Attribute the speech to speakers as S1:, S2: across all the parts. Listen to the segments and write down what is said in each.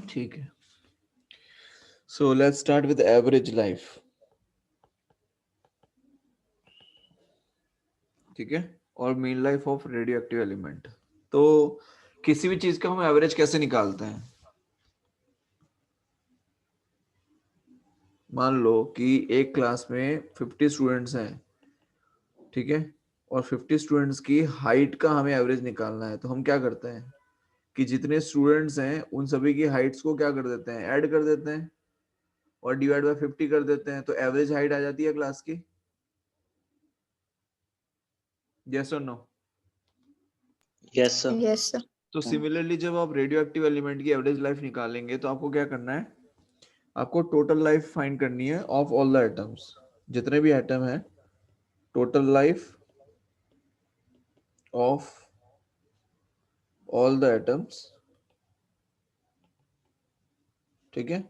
S1: ठीक है, so let's start with average life. ठीक है, और mean life of radioactive element. तो किसी भी चीज का हम एवरेज कैसे निकालते हैं? मान लो कि एक क्लास में 50 स्टूडेंट्स हैं, ठीक है, और 50 स्टूडेंट्स की हाइट का हमें एवरेज निकालना है. तो हम क्या करते हैं कि जितने स्टूडेंट्स हैं उन सभी की हाइट्स को क्या कर देते हैं, ऐड कर देते हैं और डिवाइड बाय 50 कर देते हैं, तो एवरेज हाइट आ जाती है क्लास की. यस और no?
S2: Yes sir.
S3: Yes, sir.
S1: तो सिमिलरली जब आप रेडियो एक्टिव एलिमेंट की एवरेज लाइफ निकालेंगे तो आपको क्या करना है, आपको टोटल लाइफ फाइंड करनी है ऑफ ऑल द एटम्स. जितने भी एटम है, total life of all the atoms. ठीक है,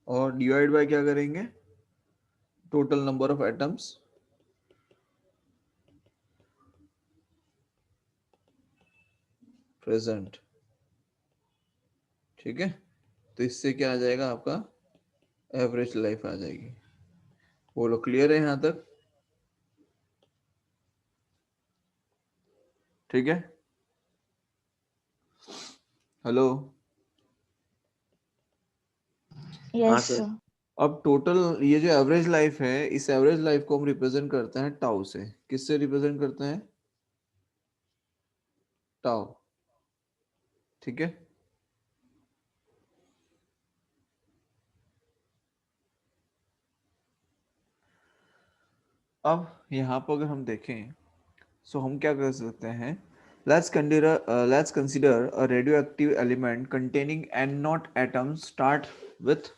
S1: और डिवाइड बाय क्या करेंगे, total number of atoms present. ठीक है, तो इससे क्या आ जाएगा, आपका एवरेज लाइफ आ जाएगी. बोलो, क्लियर है यहां तक? ठीक है, हेलो.
S2: हाँ
S3: Yes,
S2: सर।
S3: sir.
S1: अब टोटल ये जो एवरेज लाइफ है, इस एवरेज लाइफ को हम रिप्रेजेंट करते हैं टाउ से. किससे रिप्रेजेंट करते हैं? टाउ. ठीक है, अब यहाँ पर अगर हम देखें, सो हम क्या कर सकते हैं, let's consider a radioactive element containing n naught atoms. Start with,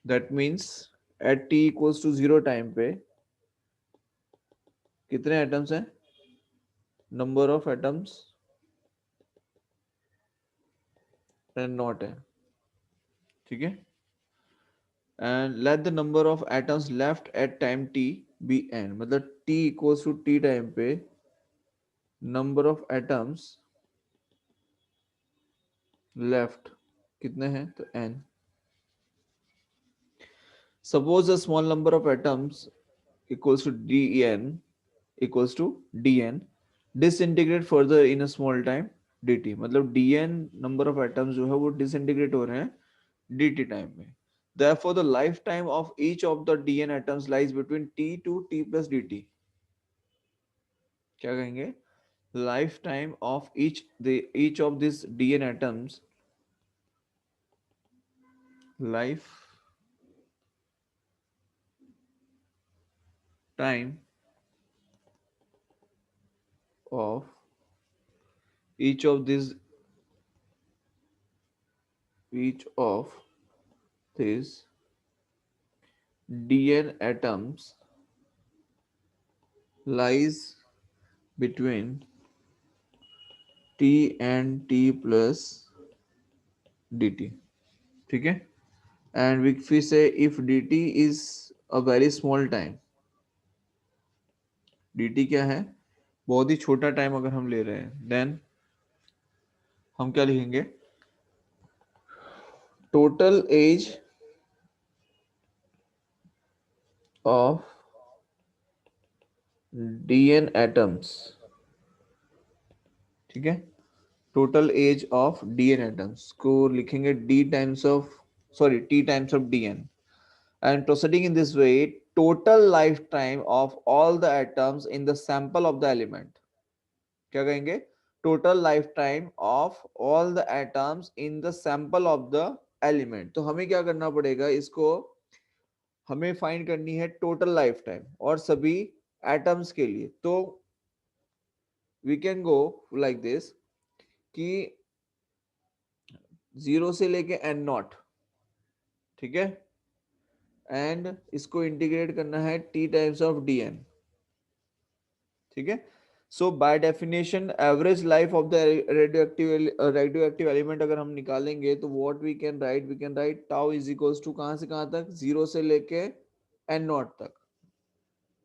S1: that means at t equals to 0 time पे कितने एटम्स हैं, number of atoms n naught है. ठीक है, and let the number of atoms left at time t be n. मतलब t equals to t time पे number of atoms left कितने हैं, तो n. Suppose a small number of atoms equals to dn equals to dn disintegrate further in a small time dt. मतलब dn number of atoms जो है वो disintegrate हो रहे हैं dt टाइम में. Therefore the lifetime of each of the dn atoms lies between t to t plus dt. क्या कहेंगे, lifetime of each of these dn atoms, lifetime of each of these each of these dn atoms lies between t and t plus dt. ठीक है, and we say if dt is a very small time, dt क्या है, बहुत ही छोटा time अगर हम ले रहे हैं, then हम क्या लिखेंगे, total age of dn atoms. ठीक है, total age of dn atoms को लिखेंगे d times of, sorry, t times of dn. And proceeding in this way, total lifetime of all the atoms in the sample of the element. क्या कहेंगे, total lifetime of all the atoms in the sample of the element. तो हमें क्या करना पड़ेगा, इसको हमें find करनी है टोटल लाइफ टाइम और सभी एटम्स के लिए. तो we can go like this कि 0 से लेके n नॉट. ठीक है, एंड इसको इंटीग्रेट करना है t टाइम्स ऑफ dn. ठीक है, so by definition average life of the radioactive element अगर हम निकालेंगे तो what we can write tau is equals to कहां से कहां तक, 0 से लेके n नॉट तक.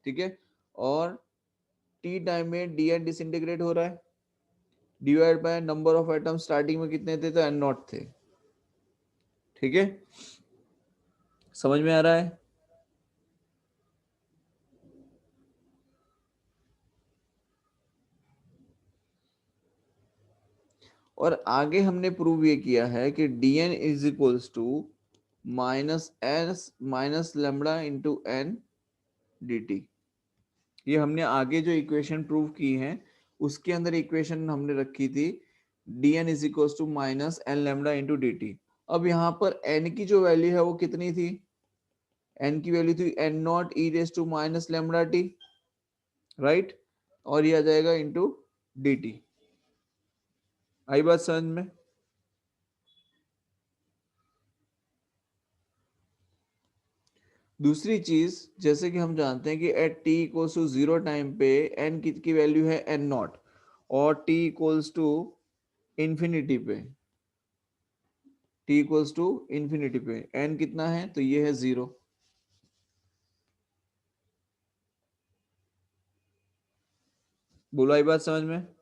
S1: ठीक है, और t टाइम में dn डिसइंटीग्रेट हो रहा है, divide by number of atom, starting में कितने थे, तो एन नॉट थे। ठीक है, समझ में आ रहा है? और आगे हमने प्रूव ये किया है कि dn is equals to minus S minus lambda into N dt। ये हमने आगे जो इक्वेशन प्रूव की है उसके अंदर इक्वेशन हमने रखी थी dn is equals to minus N lambda into dt। अब यहाँ पर n की जो वैल्यू है वो कितनी थी, n की वैल्यू थी N naught e raise to minus lambda T, right, और ये आ जाएगा इंटू dt। आई बात समझ में? दूसरी चीज, जैसे कि हम जानते हैं कि at T equals to zero time पे एन की वैल्यू है एन नॉट, और टी इक्वल्स टू इंफिनिटी पे, टी इक्वल्स टू इंफिनिटी पे एन कितना है, तो ये है जीरो। बोलो आई बात समझ में?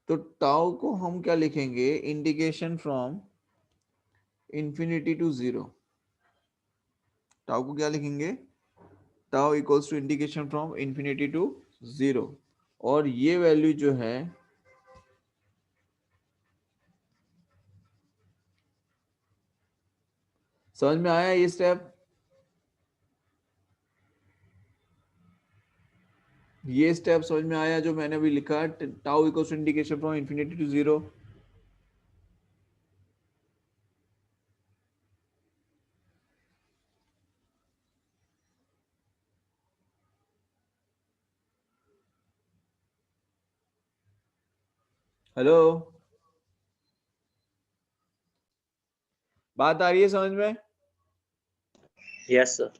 S1: तो टाउ को हम क्या लिखेंगे, integration from infinity to zero. Tau को क्या लिखेंगे, tau equals to integration from infinity to zero, और ये वैल्यू जो है, समझ में आया ये स्टेप? ये स्टेप समझ में आया जो मैंने अभी लिखा, tau equals to integration from infinity to zero. Hello, बात आ रही है समझ में?
S2: Yes sir.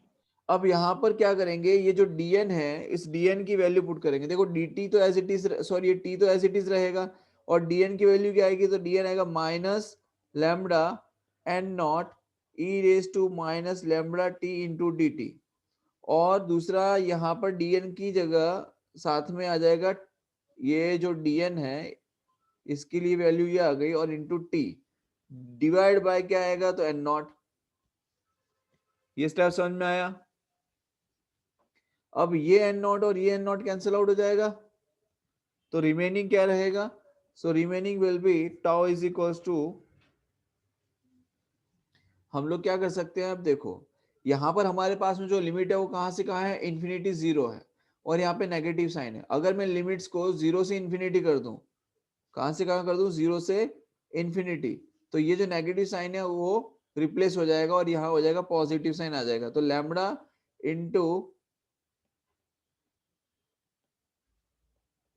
S1: अब यहाँ पर क्या करेंगे, ये जो dn है इस dn की वैल्यू पुट करेंगे। देखो dt तो एज इट इज, सॉरी ये t तो एज इट इज रहेगा, और dn की वैल्यू क्या आएगी, तो dn आएगा minus lambda N naught e raise to minus lambda T into D T. और दूसरा यहाँ पर dn की जगह साथ में आ जाएगा ये जो dn है, इसके लिए वैल्यू ये आ गई, और इंटू टी डिवाइड बाय क्या आएगा, तो एन नॉट। ये स्टेप समझ में आया? अब ये एन नॉट और ये एन नॉट कैंसिल आउट हो जाएगा, तो रिमेनिंग क्या रहेगा, so remaining will be tau is equals to, हम लोग क्या कर सकते हैं, अब देखो यहां पर हमारे पास में जो लिमिट है वो कहां से कहां है, इन्फिनिटी जीरो है, और यहाँ पे नेगेटिव साइन है। अगर मैं लिमिट्स को जीरो से इन्फिनिटी कर दूं, कहां से कहां कर दूं, जीरो से इन्फिनिटी, तो ये जो नेगेटिव साइन है वो रिप्लेस हो जाएगा, और यहाँ हो जाएगा पॉजिटिव साइन आ जाएगा। तो lambda into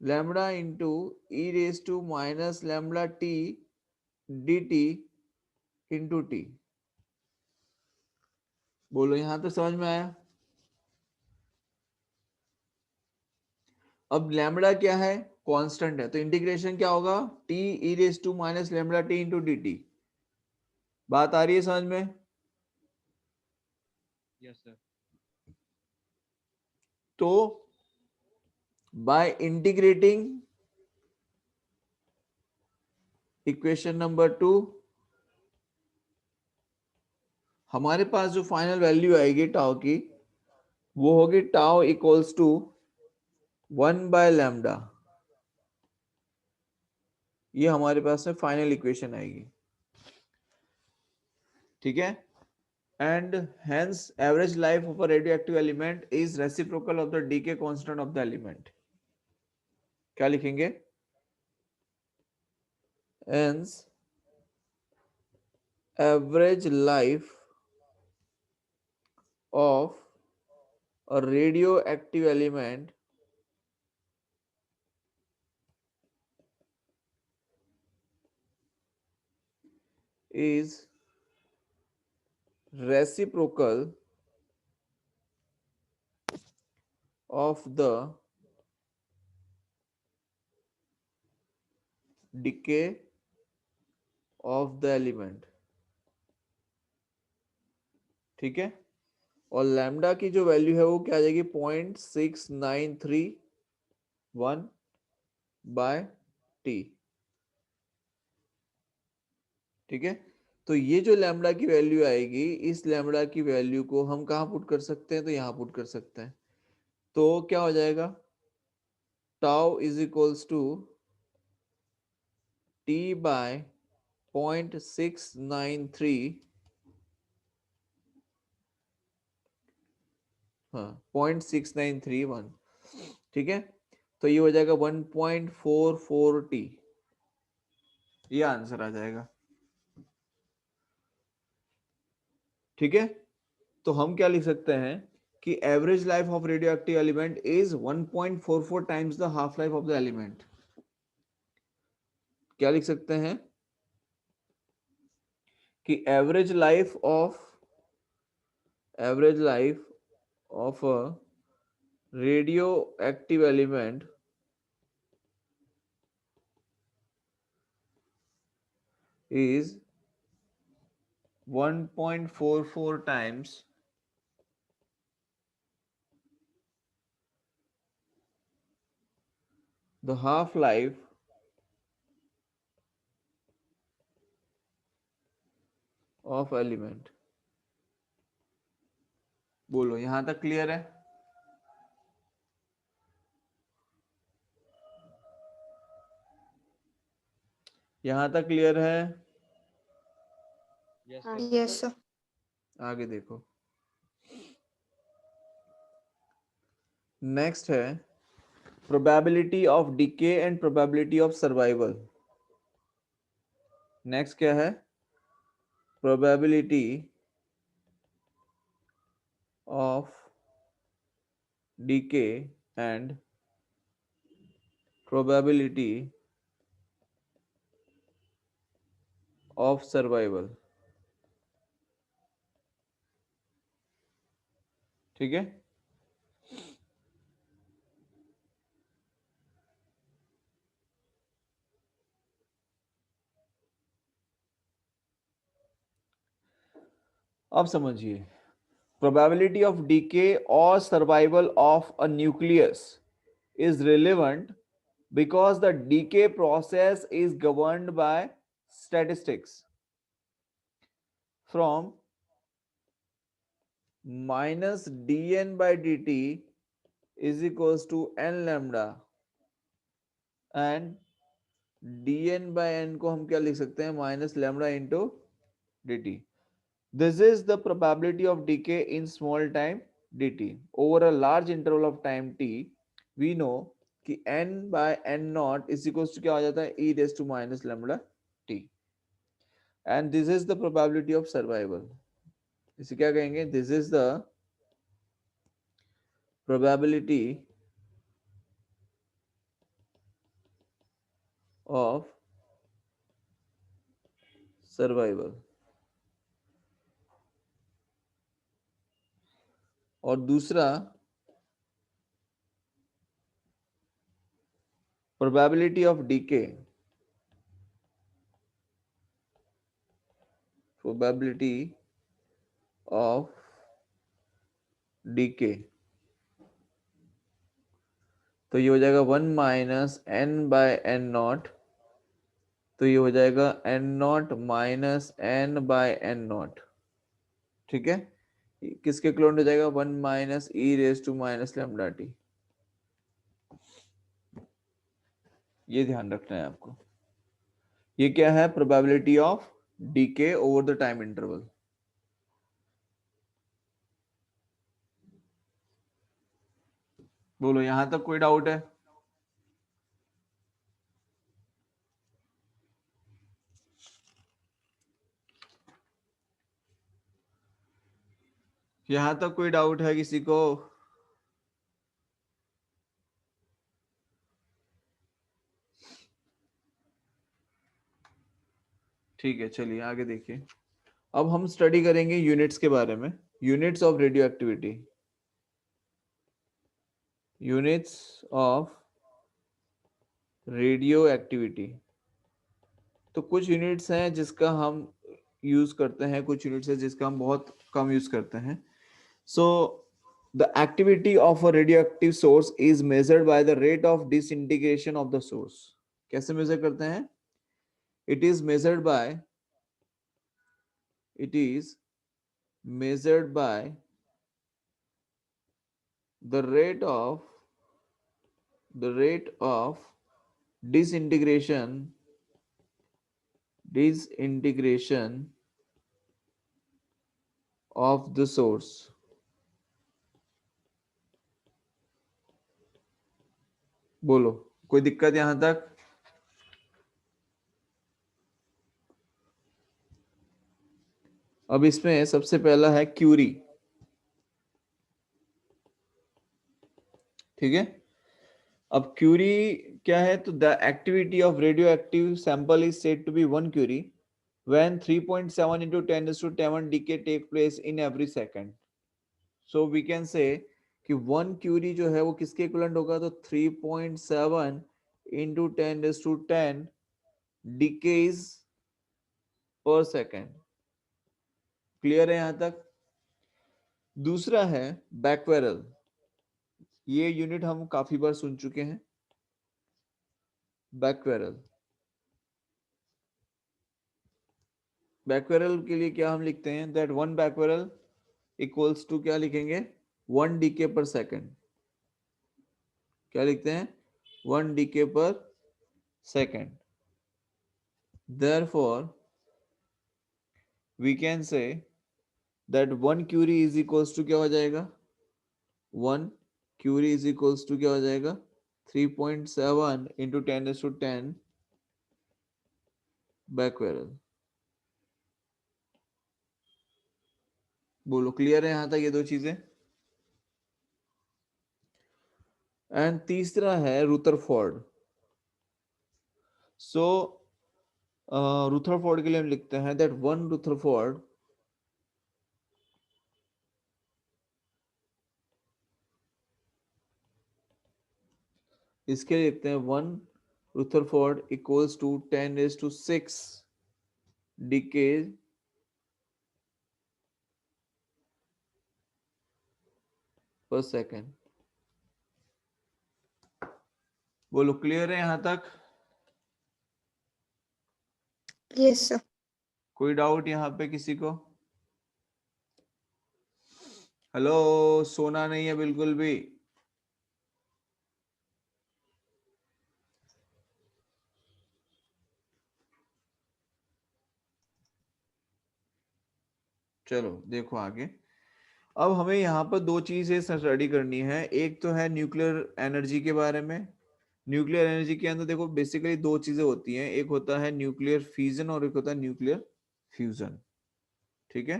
S1: lambda into e raise to minus lambda T D T into T. बोलो यहां तक समझ में आया? अब लैम्बडा क्या है, कांस्टेंट है, तो इंटीग्रेशन क्या होगा, t e raise to minus lambda T into D t. बात आ रही है समझ में?
S3: Yes sir.
S1: तो by integrating equation number two, हमारे पास जो फाइनल वैल्यू आएगी टाउ की, वो होगी टाउ इक्वल्स टू 1/λ। ये हमारे पास में फाइनल इक्वेशन आएगी, ठीक है। And hence average life of a radioactive element is reciprocal of the decay constant of the element. क्या लिखेंगे, hence average life of a radioactive element is reciprocal of the decay of the element। ठीक है, और lambda की जो value है वो क्या आ जाएगी, 0.6931 बाय टी। ठीक है। तो ये जो लैम्डा की वैल्यू आएगी, इस लैम्डा की वैल्यू को हम कहाँ पुट कर सकते हैं, तो यहाँ पुट कर सकते हैं। तो क्या हो जाएगा, tau is equals to T by 0.693, हाँ 0.6931, ठीक है। तो ये हो जाएगा 1.44 टी, ये आंसर आ जाएगा। ठीक है। तो हम क्या लिख सकते हैं कि average life of radioactive element is 1.44 times the half life of the element. क्या लिख सकते हैं कि average life of a radio active element is 1.44 times the half life of element। बोलो यहां तक क्लियर है? यहां तक क्लियर है?
S3: Yes, sir.
S1: आगे देखो, नेक्स्ट है probability of decay and probability of survival. Next क्या है, probability of decay and probability of survival. ठीक है। अब समझिए, probability of decay or survival of a nucleus is relevant because the decay process is governed by statistics from minus dn by dt is equals to n lambda, and dn by n को हम क्या लिख सकते हैं, minus lambda into dt। This is the probability of decay in small time dt over a large interval of time t। We know कि n by n naught is equals to क्या हो जाता है, e raised to minus lambda t, and this is the probability of survival। इसे क्या कहेंगे, this is the probability of survival। और दूसरा probability of decay, probability of decay, तो ये हो जाएगा 1 minus n by n naught, तो ये हो जाएगा n naught minus n by n naught. ठीक है। किसके क्लोन हो जाएगा, 1 minus e raise to minus lambda T. ये ध्यान रखना है आपको। ये क्या है, probability of decay over the time interval. बोलो यहां तक कोई डाउट है? यहां तक कोई डाउट है किसी को? ठीक है, चलिए आगे देखिए। अब हम स्टडी करेंगे यूनिट्स के बारे में, units of radio activity, units of radio activity. तो कुछ यूनिट्स हैं जिसका हम यूज करते हैं, कुछ यूनिट्स हैं जिसका हम बहुत कम यूज करते हैं। So the activity of a radioactive source is measured by the rate of disintegration of the source. कैसे मेजर करते हैं? It is measured by it is measured by the rate of disintegration disintegration of the source. बोलो, कोई दिक्कत यहां तक? अब इसमें सबसे पहला है क्यूरी, ठीक है। अब क्यूरी क्या है? तो the activity of radioactive sample is said to be 1 curie when 3.7 into 10 is to 10 decay take place in every second. So we can say कि 1 क्यूरी जो है वो किसके इक्विवेलेंट होगा? तो 3.7 into 10 is to 10 decays per second. Clear है यहां तक? दूसरा है बैकवेरल। ये यूनिट हम काफी बार सुन चुके हैं। बैकवेरल, बैकवेरल के लिए क्या हम लिखते हैं? दैट 1 बैकवेरल इक्वल्स टू क्या लिखेंगे? 1 डीके पर सेकेंड। क्या लिखते हैं? 1 डीके पर second. Therefore, we can say that 1 curie is equals to क्या हो जाएगा? 1 क्यूरी इज इक्वल्स टू क्या हो जाएगा? 3.7 इंटू 10 बैकवेरल। बोलो, क्लियर है यहां तक ये दो चीजें? एंड तीसरा है रुदरफोर्ड। सो रुदरफोर्ड के लिए हम लिखते हैं दैट 1 रुदरफोर्ड इसके लिए लिखते हैं 1 रुदरफोर्ड इक्वल्स टू 10⁶ डिकेज पर सेकेंड। बोलो, क्लियर है यहां तक?
S3: Yes sir.
S1: कोई डाउट यहाँ पे किसी को? हेलो, सोना नहीं है बिल्कुल भी। चलो देखो आगे। अब हमें यहाँ पर दो चीजें स्टडी करनी है। एक तो है न्यूक्लियर एनर्जी के बारे में। न्यूक्लियर एनर्जी के अंदर देखो बेसिकली दो चीजें होती हैं, एक होता है न्यूक्लियर फिजन और एक होता है न्यूक्लियर फ्यूजन, ठीक है।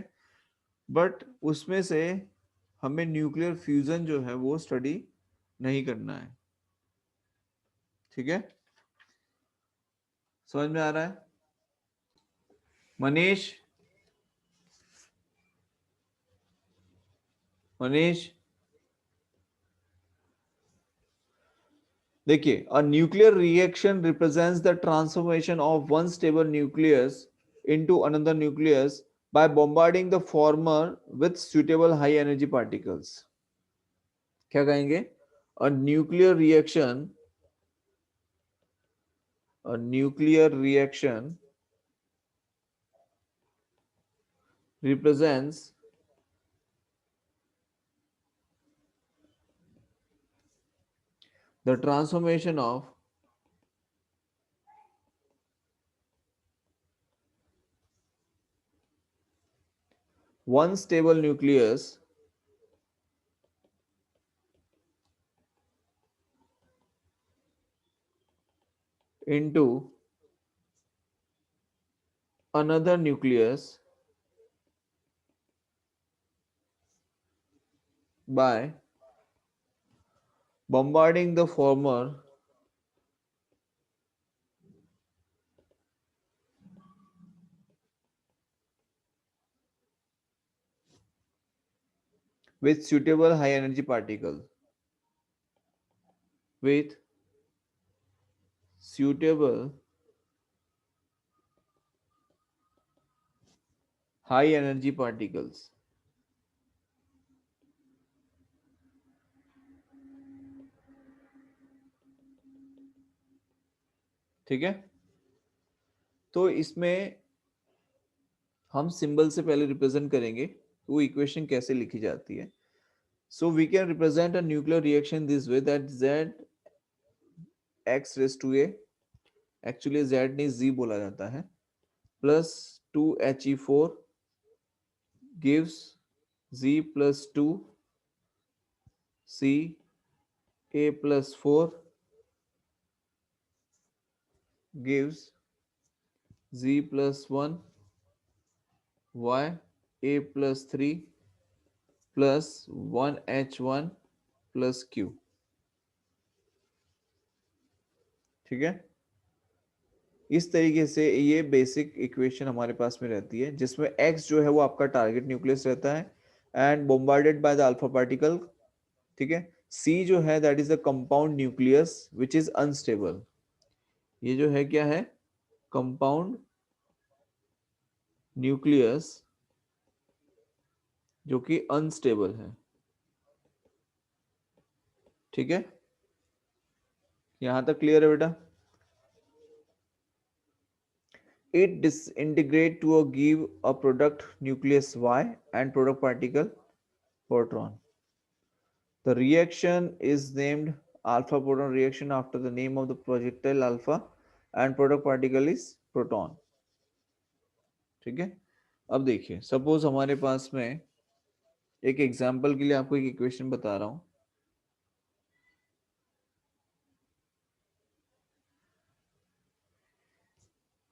S1: बट उसमें से हमें न्यूक्लियर फ्यूजन जो है वो स्टडी नहीं करना है, ठीक है। समझ में आ रहा है? मनीष, मनीष देखिए, a nuclear reaction represents the transformation of one stable nucleus into another nucleus by bombarding the former with suitable high energy particles. क्या कहेंगे? a nuclear reaction a nuclear reaction represents the transformation of one stable nucleus into another nucleus by bombarding the former with suitable high energy particles. With suitable high energy particles. ठीक है। तो इसमें हम symbol से पहले represent करेंगे वो equation कैसे लिखी जाती है. So we can represent a nuclear reaction this way, that Z x raised to a, actually Z नहीं Z बोला जाता है, plus 2He4 gives Z plus 2 C A plus 4 gives Z plus 1 Y A plus 3 plus 1H1 plus Q. ठीक है. इस तरीके से ये बेसिक इक्वेशन हमारे पास में रहती है, जिसमें x जो है वो आपका टारगेट न्यूक्लियस रहता है and bombarded by the alpha particle. ठीक है. C जो है that is the compound nucleus which is unstable. ये जो है क्या है, कंपाउंड न्यूक्लियस जो कि अनस्टेबल है. ठीक है, यहां तक क्लियर है बेटा. It disintegrate to a give a product nucleus Y and product particle proton. The reaction is named alpha proton reaction after the name of the projectile alpha and product particle is proton. ठीक है. अब देखिए, suppose हमारे पास में एक example के लिए आपको एक इक्वेशन बता रहा हूं.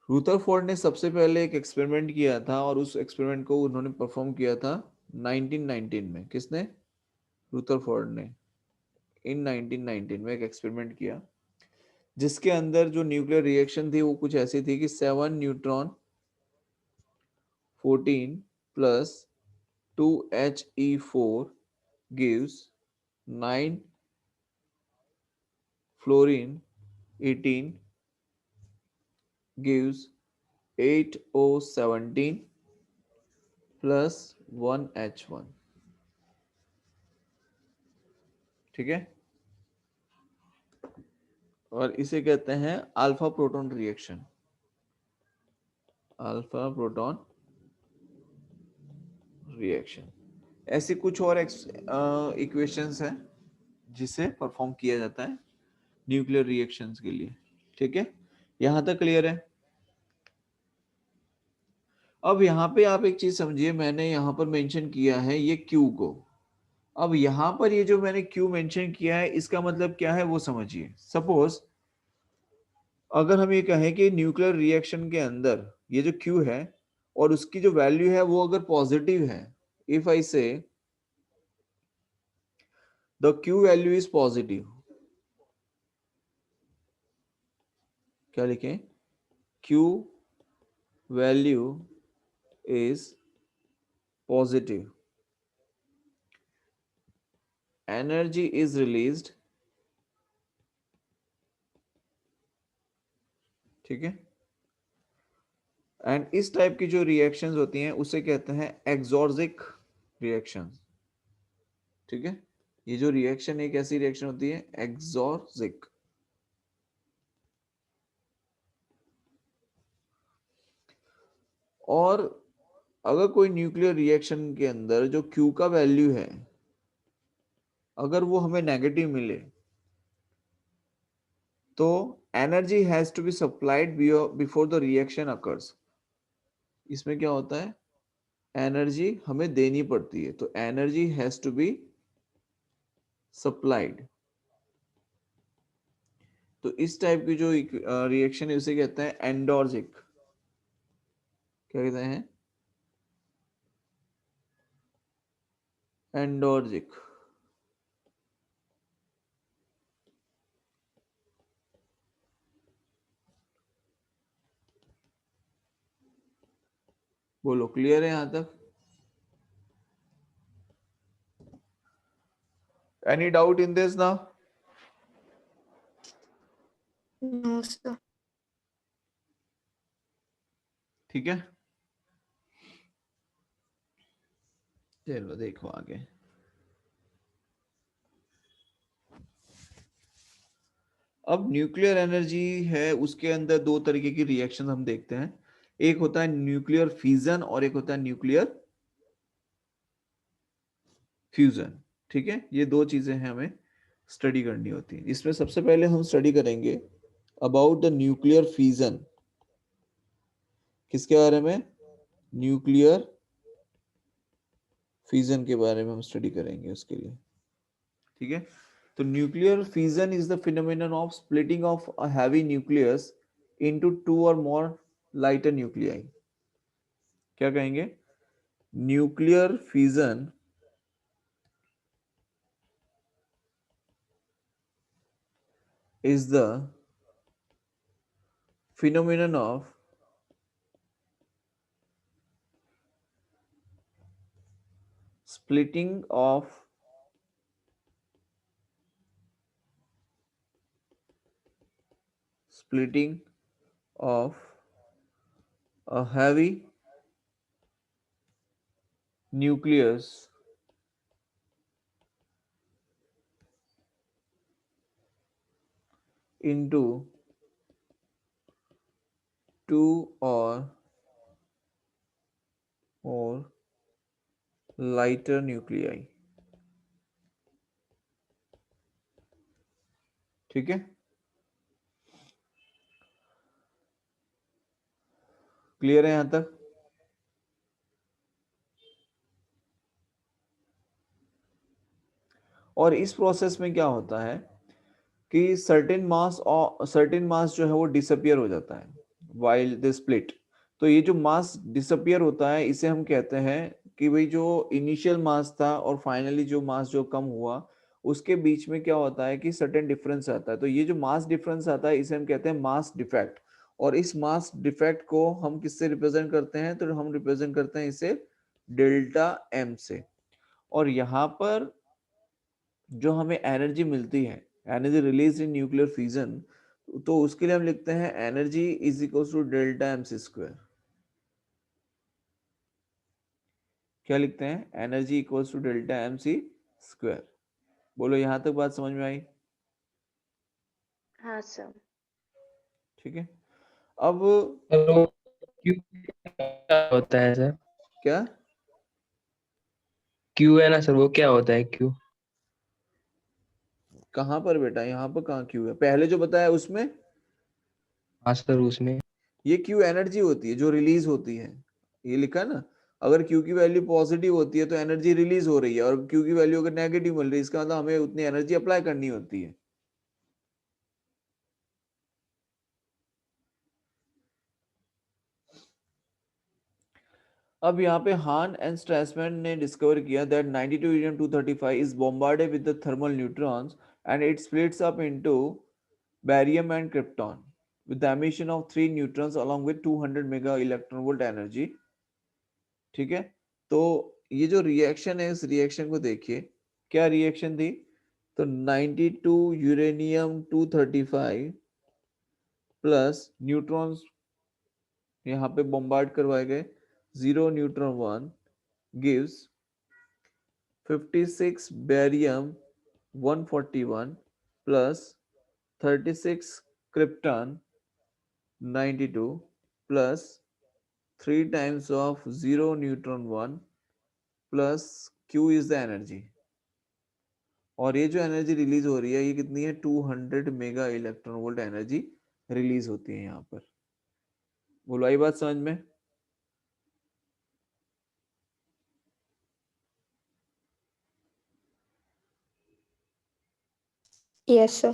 S1: रुदरफोर्ड ने सबसे पहले एक एक्सपेरिमेंट किया था और उस एक्सपेरिमेंट को उन्होंने परफॉर्म किया था 1919 में. किसने? रुदरफोर्ड ने इन 1919 में एक एक्सपेरिमेंट किया, जिसके अंदर जो न्यूक्लियर रिएक्शन थी वो कुछ ऐसी थी कि 7 neutron 14 plus 2He4 gives 9 fluorine 18 gives 8O17 plus 1H1. ठीक है. और इसे कहते हैं alpha proton reaction. Alpha proton reaction. ऐसी कुछ और इक्वेशंस हैं जिसे परफॉर्म किया जाता है न्यूक्लियर रिएक्शंस के लिए. ठीक है, यहां तक क्लियर है. अब यहाँ पे आप एक चीज समझिए, मैंने यहाँ पर मेंशन किया है ये Q को. अब यहाँ पर ये जो मैंने Q मेंशन किया है इसका मतलब क्या है वो समझिए. सपोज अगर हम ये कहें कि न्यूक्लियर रिएक्शन के अंदर ये जो Q है और उसकी जो वैल्यू है वो अगर पॉजिटिव है, इफ आई से the Q value is positive, क्या लिखें? Q value is positive, energy is released. ठीक है. एंड इस टाइप की जो रिएक्शंस होती हैं उसे कहते हैं एक्सोर्जिक रिएक्शंस. ठीक है, ये जो रिएक्शन एक ऐसी रिएक्शन होती है एक्सोर्जिक. और अगर कोई न्यूक्लियर रिएक्शन के अंदर जो Q का वैल्यू है अगर वो हमें नेगेटिव मिले तो energy has to be supplied before the reaction occurs. इसमें क्या होता है, एनर्जी हमें देनी पड़ती है, तो energy has to be supplied. तो इस टाइप की जो रिएक्शन है उसे कहते हैं एंडोर्जिक. क्या कहते हैं? एंडोर्जिक. बोलो, क्लियर है यहां तक? Any doubt in this now?
S3: No, sir.
S1: ठीक है, चलो देखो आगे. अब न्यूक्लियर एनर्जी है उसके अंदर दो तरीके की रिएक्शन हम देखते हैं. एक होता है न्यूक्लियर फिजन और एक होता है न्यूक्लियर फ्यूजन। ठीक है, ये दो चीजें हैं हमें स्टडी करनी होती है। इसमें सबसे पहले हम स्टडी करेंगे अबाउट द न्यूक्लियर फिजन। किसके बारे में? न्यूक्लियर फिजन के बारे में हम स्टडी करेंगे उसके लिए। ठीक है, तो nuclear fission is the phenomenon of splitting of a heavy nucleus into two और मोर लाइटर न्यूक्लियाई। क्या कहेंगे? Nuclear fission is the phenomenon of splitting of splitting of a heavy nucleus into two or more lighter nuclei। ठीक है, clear है यहां तक? और इस प्रोसेस में क्या होता है कि सर्टेन मास जो है वो डिसअपियर हो जाता है वाइल द स्प्लिट। तो ये जो मास डिसअपियर होता है इसे हम कहते हैं कि भाई जो इनिशियल मास था और फाइनली जो मास जो कम हुआ उसके बीच में क्या होता है कि सर्टेन डिफरेंस आता है। तो ये जो मास डिफरेंस आता है इसे हम कहते हैं मास डिफेक्ट। और इस मास डिफेक्ट को हम किससे रिप्रेजेंट करते हैं? तो हम रिप्रेजेंट करते हैं इसे डेल्टा एम से। और यहाँ पर जो हमें एनर्जी मिलती है, energy release in nuclear fusion, तो उसके लिए हम लिखते हैं energy is equal to delta M C square. क्या लिखते हैं? Energy equals to delta M C square. बोलो, यहां तक बात समझ में आई?
S3: हाँ सर।
S1: ठीक है, अब
S4: सर वो क्यू क्या होता है सर?
S1: क्या?
S4: क्यू है ना सर, वो क्या होता है क्यू?
S1: कहां पर बेटा? यहाँ पर कहाँ क्यू है? पहले जो बताया उसमें
S4: हाँ सर उसमें।
S1: ये क्यू एनर्जी होती है जो रिलीज होती है। ये लिखा है ना, अगर क्यू की वैल्यू पॉजिटिव होती है तो एनर्जी रिलीज हो रही है, और क्यू की वैल्यू अगर नेगेटिव मिल रही है इसका मतलब हमें उतनी एनर्जी अप्लाई करनी होती है। अब यहाँ पे हान एंड स्ट्रैसमैन ने डिस्कवर किया that 92 uranium 235 is bombarded with the thermal neutrons and it splits up into barium and krypton with the emission of 3 neutrons along with 200 mega electron volt energy। ठीक है, तो ये जो रिएक्शन है इस reaction को देखिए, क्या रिएक्शन थी? तो 92 यूरेनियम 235 प्लस न्यूट्रॉन्स यहाँ पे बॉम्बार्ड करवाए गए, 0 neutron 1 gives 56 barium 141 plus 36 krypton 92 plus 3 times of 0 neutron 1 plus q is the energy। और ये जो एनर्जी रिलीज हो रही है ये कितनी है? 200 mega electron volt energy release होती है यहाँ पर। बोलो, आई बात समझ में?
S3: Yes sir.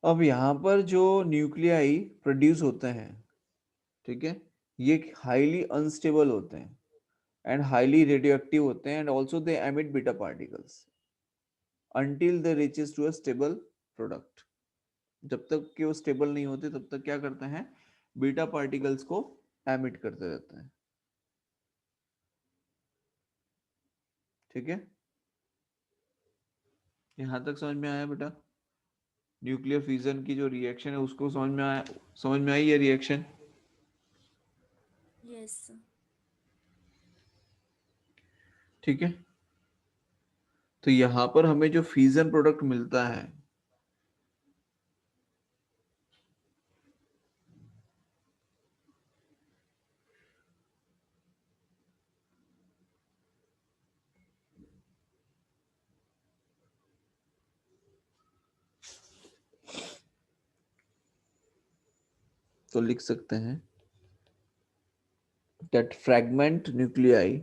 S1: अब यहाँ पर जो न्यूक्लियाई प्रोड्यूस होते हैं, ठीक है, ये हाईली अनस्टेबल होते हैं एंड हाईली रेडियोएक्टिव होते हैं and also they emit beta particles until they reaches to a stable product। जब तक कि वो स्टेबल नहीं होते तब तक क्या करते हैं? बीटा पार्टिकल्स को एमिट करते रहते हैं। ठीक है, यहां तक समझ में आया बेटा? न्यूक्लियर फिजन की जो रिएक्शन है उसको समझ में आया? समझ में आई ये रिएक्शन?
S5: Yes sir.
S1: ठीक है, तो यहाँ पर हमें जो फिजन प्रोडक्ट मिलता है तो लिख सकते हैं that fragment nuclei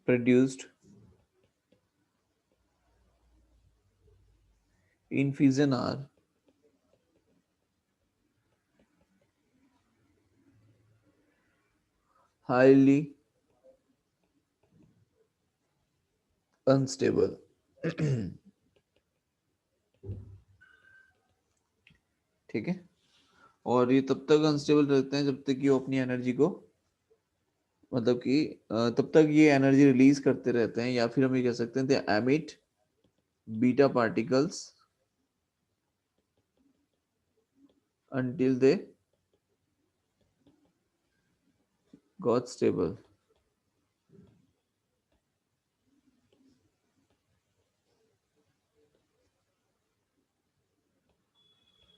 S1: produced in fission are highly unstable. ठीक है, और ये तब तक अनस्टेबल रहते हैं जब तक कि वो अपनी एनर्जी को, मतलब कि तब तक ये एनर्जी रिलीज करते रहते हैं, या फिर हम ये कह सकते हैं दे emit beta particles until they got stable.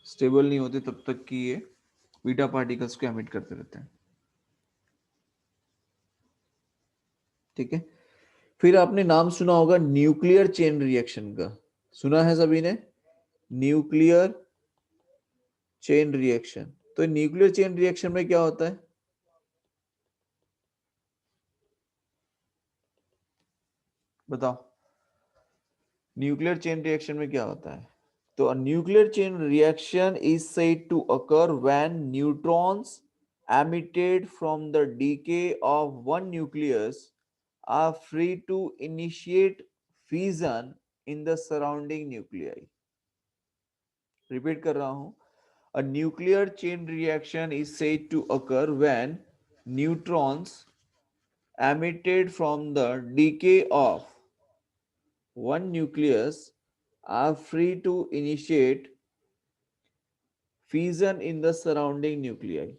S1: Stable नहीं होते तब तक कि ये बीटा पार्टिकल्स को एमिट करते रहते हैं। ठीक है, फिर आपने नाम सुना होगा न्यूक्लियर चेन रिएक्शन का, सुना है सभी ने? Nuclear chain reaction. तो न्यूक्लियर चेन रिएक्शन में क्या होता है, बताओ? न्यूक्लियर चेन रिएक्शन में क्या होता है? तो a nuclear chain reaction is said to occur when neutrons emitted from the decay of one nucleus are free to initiate fission in the surrounding nuclei. Repeat कर रहा हूं, a nuclear chain reaction is said to occur when neutrons emitted from the decay of one nucleus are free to initiate fission in the surrounding nuclei.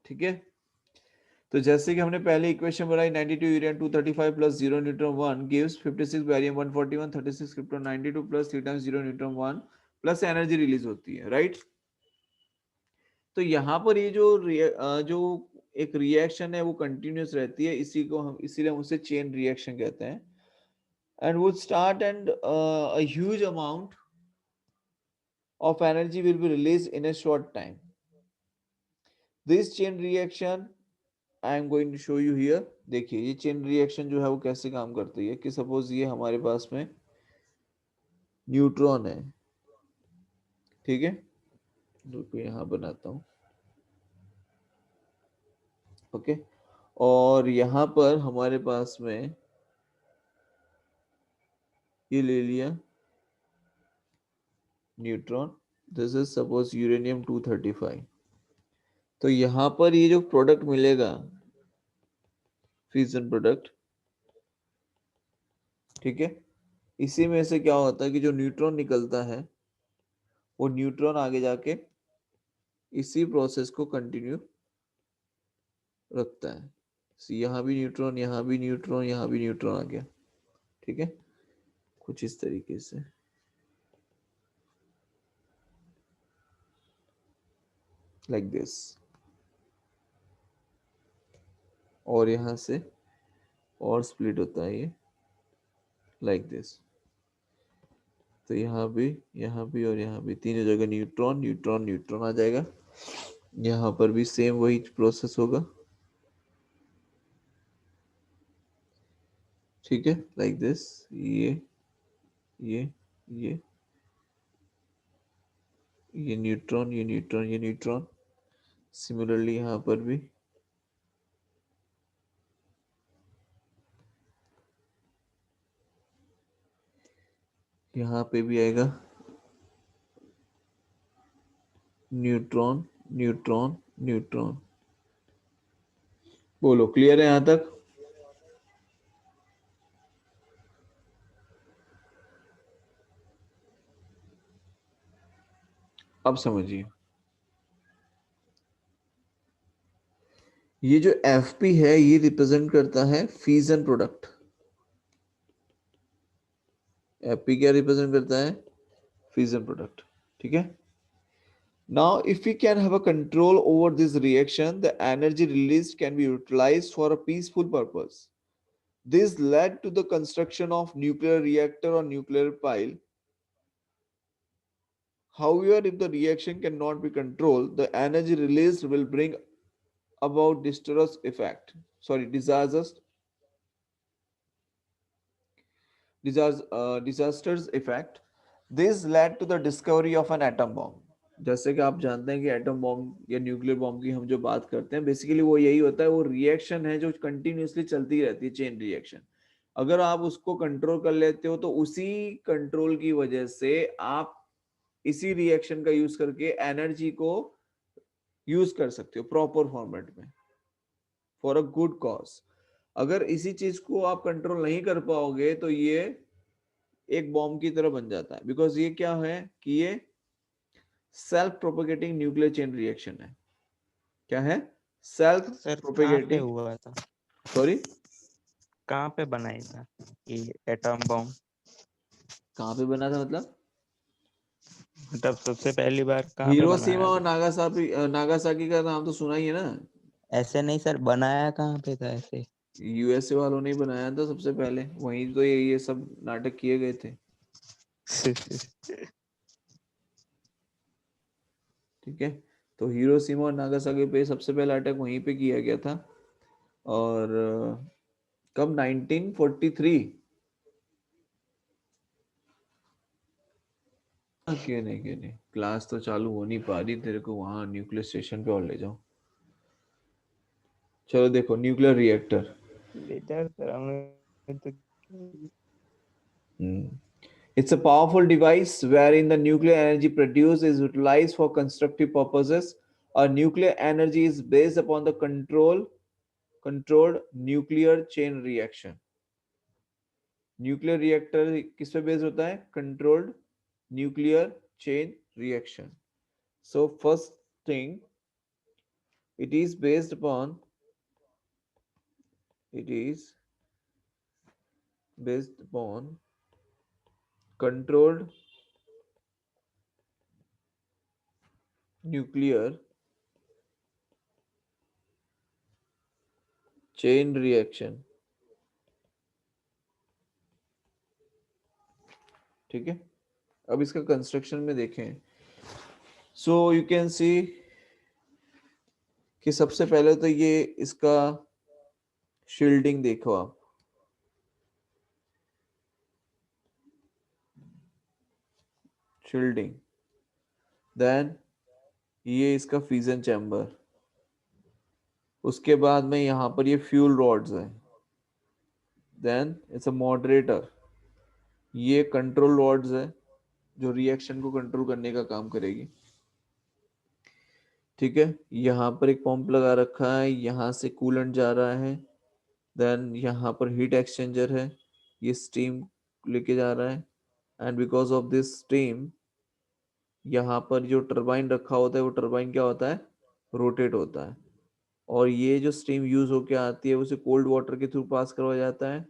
S1: ठीक है, तो जैसे कि हमने पहले इक्वेशन बनाई 92 uranium 235 plus 0 neutron 1 gives 56 barium 141 36 krypton 92 plus 3 times 0 neutron 1 plus energy release होती है, राइट? तो यहाँ पर ये जो एक रिएक्शन है वो कंटिन्यूस रहती है, इसी को हम, इसीलिए हम उसे चेन रिएक्शन कहते हैं, and would start and a huge amount of energy will be released in a short time. This chain reaction I am going to show you here. देखिए ये चेन रिएक्शन जो है वो कैसे काम करती है कि सपोज ये हमारे पास में न्यूट्रॉन है, ठीक है, रुको यहाँ बनाता हूँ, ओके, और यहाँ पर हमारे पास में ये ले लिया neutron, this is suppose uranium 235। तो यहाँ पर ये जो प्रोडक्ट मिलेगा फ्यूजन प्रोडक्ट, ठीक है, इसी में से क्या होता है कि जो न्यूट्रॉन निकलता है वो न्यूट्रॉन आगे जाके इसी प्रोसेस को कंटिन्यू रखता है। यहाँ भी न्यूट्रॉन, यहाँ भी न्यूट्रॉन, यहाँ भी न्यूट्रॉन आ गया, ठीक है, कुछ इस तरीके से, लाइक दिस, और यहाँ से और स्प्लिट होता है ये लाइक दिस। तो यहाँ भी और यहाँ भी तीनों जगह न्यूट्रॉन न्यूट्रॉन न्यूट्रॉन आ जाएगा। यहाँ पर भी सेम वही प्रोसेस होगा, ठीक है, लाइक दिस, ये न्यूट्रॉन, ये न्यूट्रॉन, ये न्यूट्रॉन। सिमिलरली यहाँ पर भी यहाँ पे भी आएगा न्यूट्रॉन न्यूट्रॉन न्यूट्रॉन। बोलो क्लियर है यहाँ तक? अब समझिए, ये जो Fp है ये रिप्रेजेंट करता है फ्यूजन प्रोडक्ट। Fp क्या रिप्रेजेंट करता है? फ्यूजन प्रोडक्ट, ठीक है। Now, if we can have a control over this reaction, the energy released can be utilized for a peaceful purpose. This led to the construction of nuclear reactor or nuclear pile. However, if the reaction cannot be controlled, the energy released will bring about disasters, disasters effect. This led to the discovery of an atom bomb. जैसे कि आप जानते हैं कि atom bomb या nuclear bomb की हम जो बात करते हैं, बेसिकली वो यही होता है, वो रिएक्शन है जो कंटिन्यूअसली चलती रहती है, चेन रिएक्शन। अगर आप उसको कंट्रोल कर लेते हो तो उसी कंट्रोल की वजह से आप इसी रिएक्शन का यूज करके एनर्जी को यूज कर सकते हो प्रॉपर फॉर्मेट में फॉर अ गुड कॉज। अगर इसी चीज को आप कंट्रोल नहीं कर पाओगे तो ये एक बॉम्ब की तरह बन जाता है, बिकॉज ये क्या है कि ये self propagating nuclear chain reaction है। क्या है? सेल्फ
S5: सर कहाँ पे
S1: प्रोपेगेटिंग।
S5: हुआ था?
S1: सॉरी,
S5: कहाँ पे बनाया था ये एटम बॉम्ब?
S1: कहाँ पे बना था मतलब?
S5: मतलब सबसे पहली बार कहाँ पे
S1: हिरोशिमा
S5: बनाया
S1: और
S5: था?
S1: नागासाकी का नाम तो सुना ही है ना।
S5: ऐसे नहीं सर, बनाया कहाँ पे था ऐसे?
S1: यूएसए वालों ने ही बनाया था सबसे पहले, वहीं तो ये सब नाटक किए गए थे। ठीक है, तो हिरोशिमा और नागासाकी पे सबसे पहला अटैक वहीं पे किया गया था। और कब? 1943। क्यों नहीं, क्लास तो चालू हो नहीं पा रही, तेरे को वहां न्यूक्लियर स्टेशन पे और ले जाओ। चलो देखो, न्यूक्लियर रिएक्टर।
S5: ले जाओ सर, हमें तो
S1: It's a powerful device wherein the nuclear energy produced is utilized for constructive purposes. A nuclear energy is based upon the controlled nuclear chain reaction. Nuclear reactor किस पे बेस्ड होता है? Controlled nuclear chain reaction. So first thing, it is based upon controlled nuclear chain reaction. ठीक है, अब इसका construction में देखें। सो यू कैन सी कि सबसे पहले तो ये इसका शील्डिंग देखो आप। शील्डिंग, देन ये इसका फ्यूजन चैम्बर, उसके बाद में यहाँ पर ये फ्यूल रॉड्स है, देन इट्स अ मॉडरेटर, ये कंट्रोल रॉड्स है जो रिएक्शन को कंट्रोल करने का काम करेगी। ठीक है, यहाँ पर एक पंप लगा रखा है, यहाँ से कूलेंट जा रहा है, देन यहाँ पर हीट एक्सचेंजर है, ये स्टीम लेके जा रहा है, and because of this steam यहाँ पर जो टरबाइन रखा होता है वो टरबाइन क्या होता है? रोटेट होता है, और ये जो स्टीम यूज होके आती है उसे कोल्ड वाटर के थ्रू पास करवाया जाता है,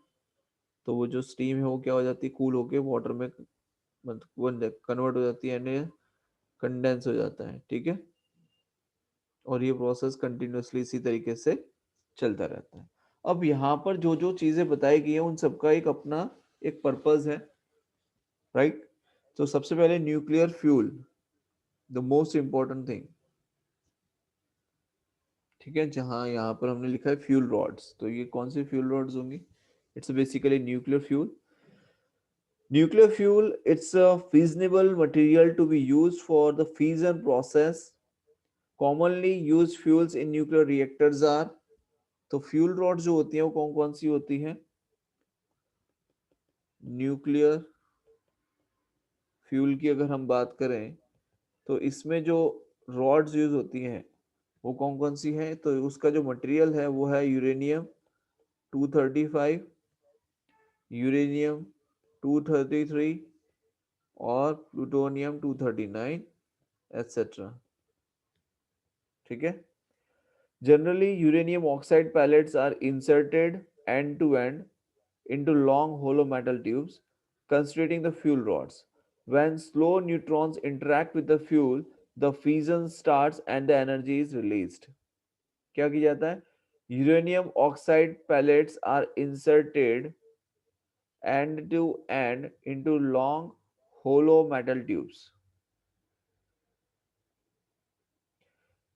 S1: तो वो जो स्टीम है वो क्या हो जाती है? कूल होके वाटर में मतलब कन्वर्ट हो जाती है एंड कंडेंस हो जाता है। ठीक है, और ये प्रोसेस कंटिन्यूअसली इसी तरीके से चलता रहता है। अब यहाँ पर जो जो चीजें बताई गई है उन सबका एक अपना एक पर्पस है, राइट? तो सबसे पहले nuclear fuel, the most important thing. ठीक है, जहां यहाँ पर हमने लिखा है फ्यूल रॉड्स, तो ये कौन सी फ्यूल रॉड्स होंगी? It's basically nuclear fuel. Nuclear fuel, it's a fissionable material to be used for the fission process. Commonly used fuels in nuclear reactors are, तो फ्यूल रॉड जो होती है वो कौन कौन सी होती है? न्यूक्लियर फ्यूल की अगर हम बात करें तो इसमें जो रॉड्स यूज होती हैं वो कौन कौन सी है? तो उसका जो मटेरियल है वो है यूरेनियम 235, यूरेनियम 233 और प्लूटोनियम 239 एटसेट्रा। ठीक है, generally uranium oxide pellets are inserted end to end into long hollow metal tubes constituting the fuel rods. When slow neutrons interact with the fuel, the fission starts and the energy is released. क्या किया जाता है? Uranium oxide pellets are inserted end to end into long hollow metal tubes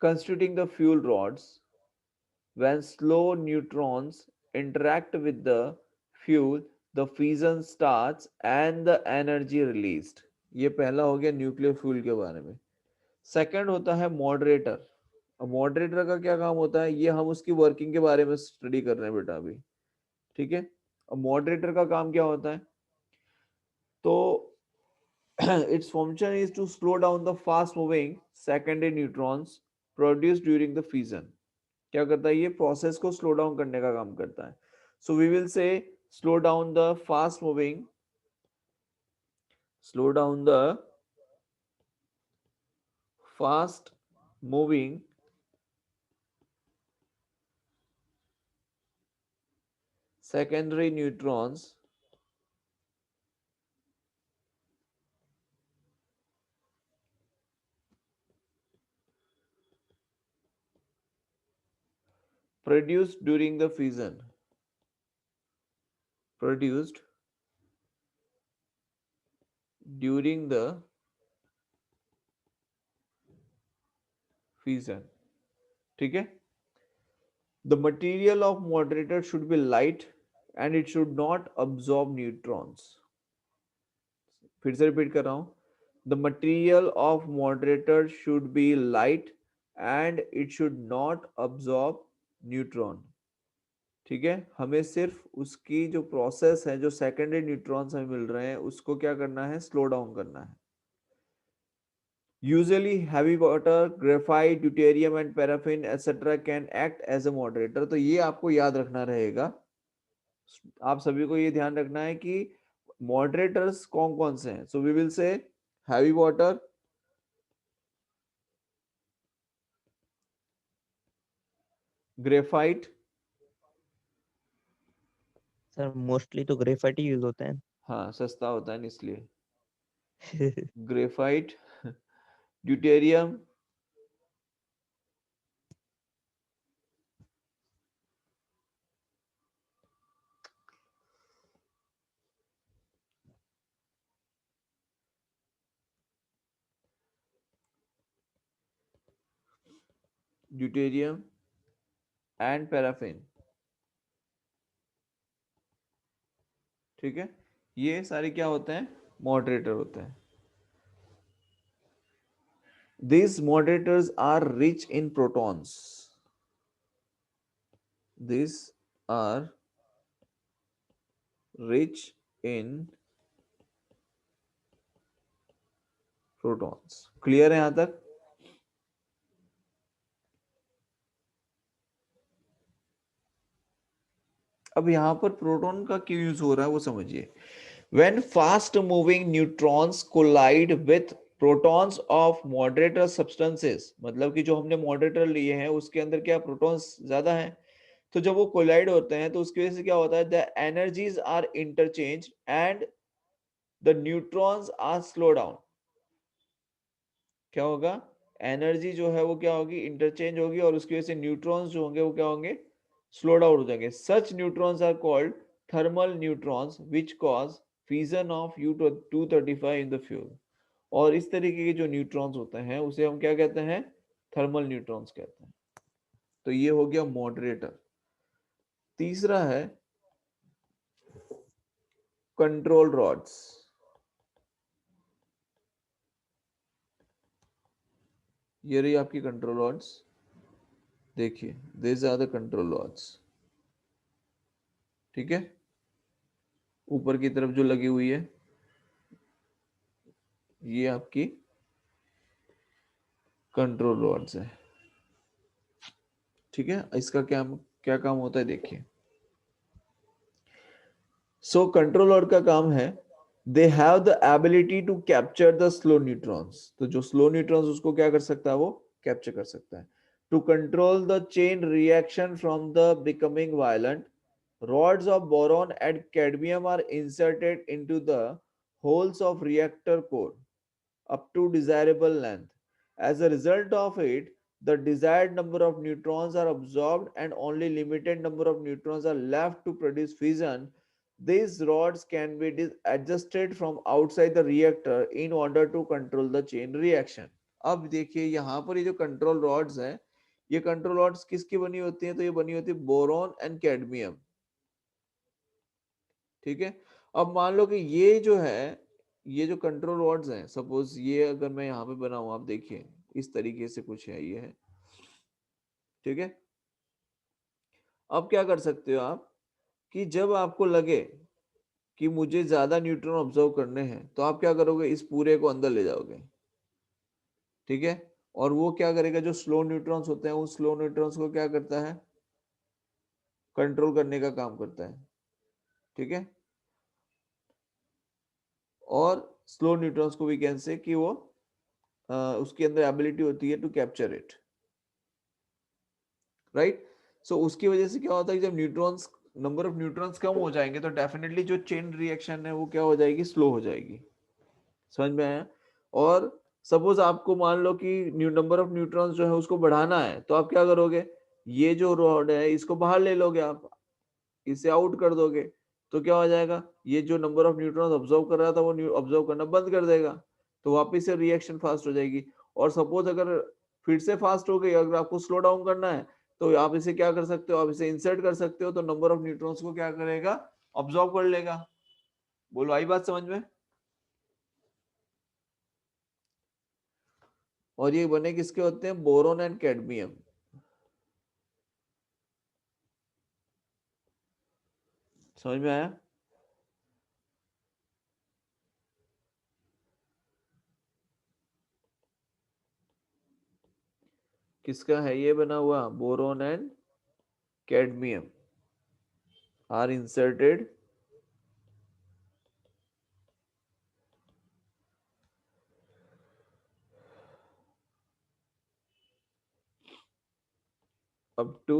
S1: constituting the fuel rods. When slow neutrons interact with the fuel, the fission starts and the energy released. ये पहला हो गया nuclear fuel के बारे में. Second होता है moderator. अब मॉडरेटर का क्या काम होता है, ये हम उसकी वर्किंग के बारे में स्टडी कर रहे हैं बेटा अभी. ठीक है. अब मॉडरेटर का काम क्या होता है, तो its function is to slow down the fast moving secondary neutrons produced during the fission. क्या करता है, ये प्रोसेस को स्लो डाउन करने का काम करता है. So we will say slow down the fast moving, slow down the fast moving secondary neutrons produced during the fission, produced during the fission. ठीक है. The material of moderator should be light and it should not absorb neutrons. फिर से repeat कर रहा हूं. The material of moderator should be light and it should not absorb neutron. ठीक है. हमें सिर्फ उसकी जो प्रोसेस है, जो सेकेंडरी न्यूट्रॉन्स हमें मिल रहे हैं, उसको क्या करना है, स्लो डाउन करना है. Usually heavy water, graphite, deuterium and paraffin etc. can act as a moderator. तो ये आपको याद रखना रहेगा. आप सभी को ये ध्यान रखना है कि मॉडरेटर्स कौन कौन से हैं. So we will say heavy water, graphite.
S5: Sir mostly तो ग्रेफाइट ही यूज होता है.
S1: हाँ, सस्ता होता है इसलिए. Graphite, deuterium, deuterium and paraffin. ठीक है. ये सारे क्या होते हैं, मॉडरेटर होते हैं. These moderators are rich in protons. These are rich in protons. Clear है यहां तक? अब यहां पर प्रोटॉन का क्यों यूज हो रहा है वो समझिए. When fast moving neutrons collide with protons of moderator substances, मतलब कि जो हमने मॉडरेटर लिए हैं उसके अंदर क्या प्रोटॉन्स ज्यादा हैं, तो जब वो कोलाइड होते हैं तो उसकी वजह से क्या होता है, the energies are interchange and the neutrons are slow down. क्या होगा, एनर्जी जो है वो क्या होगी, इंटरचेंज होगी और उसकी वजह से न्यूट्रॉन्स जो होंगे वो क्या होंगे, स्लो डाउन हो जाएंगे. Such neutrons are called thermal neutrons which cause fusion of U-235 in the fuel. और इस तरीके के जो न्यूट्रॉन्स होते हैं उसे हम क्या कहते हैं, थर्मल न्यूट्रॉन्स कहते हैं. तो ये हो गया मॉडरेटर. तीसरा है कंट्रोल रॉड्स. ये रही आपकी कंट्रोल रॉड्स. देखिए, these are the control rods. ठीक है. ऊपर की तरफ जो लगी हुई है ये आपकी कंट्रोल रॉड्स है. ठीक है. इसका क्या क्या काम होता है देखिए. सो कंट्रोल रॉड का काम है, they have the ability to capture the slow neutrons. तो जो स्लो न्यूट्रॉन्स उसको क्या कर सकता है, वो कैप्चर कर सकता है. To control the chain reaction from the becoming violent, rods of boron and cadmium are inserted into the holes of reactor core up to desirable length. As a result of it, the desired number of neutrons are absorbed and only limited number of neutrons are left to produce fission. These rods can be adjusted from outside the reactor in order to control the chain reaction. अब देखिए यहाँ पर ये जो control rods हैं, ये control rods किसकी बनी होती हैं? तो ये बनी होती है बोरॉन एंड कैडमियम। ठीक है, अब मान लो कि ये जो है, ये जो कंट्रोल रॉड्स हैं, सपोज ये अगर मैं यहाँ पे बनाऊं, आप देखिए इस तरीके से कुछ है, ये है। ठीक है, अब क्या कर सकते हो आप कि जब आपको लगे कि मुझे ज्यादा न्यूट्रॉन ऑब्जर्व करने हैं, तो आप क्या करोगे, इस पूरे को अंदर ले जाओगे। ठीक है, और वो क्या करेगा, जो स्लो न्यूट्रॉन्स होते हैं, उस स्लो न्यूट्रॉन्स को क्या करता है, कंट्रोल करने का काम करता है। ठीक है, और स्लो न्यूट्रॉन्स को वी कैन से कि वो उसके अंदर एबिलिटी होती है टू कैप्चर इट, राइट। सो उसकी वजह से क्या होता है, जब न्यूट्रॉन्स, नंबर ऑफ न्यूट्रॉन्स कम हो जाएंगे, तो डेफिनेटली जो चेन रिएक्शन है वो क्या हो जाएगी, स्लो हो जाएगी। समझ में आया? और सपोज आपको मान लो कि नंबर ऑफ न्यूट्रॉन्स जो है उसको बढ़ाना है, तो आप क्या करोगे, ये जो रॉड है इसको बाहर ले लोगे, आप इसे आउट कर दोगे, तो क्या हो जाएगा, ये जो नंबर ऑफ न्यूट्रॉन्स ऑब्जर्व कर रहा था वो ऑब्जर्व करना बंद कर देगा, तो वापस से रिएक्शन फास्ट हो जाएगी। और सपोज अगर फिर से फास्ट हो गई, अगर आपको स्लो डाउन करना है, तो आप इसे क्या कर सकते हो, आप इसे इंसर्ट कर सकते हो, तो नंबर ऑफ न्यूट्रॉन्स को क्या करेगा, ऑब्जर्व कर लेगा। बोलो, आई बात समझ में? और ये बने किसके होते हैं, बोरोन एंड कैडमियम। समझ में आया? किसका है ये बना हुआ, boron and cadmium are inserted up to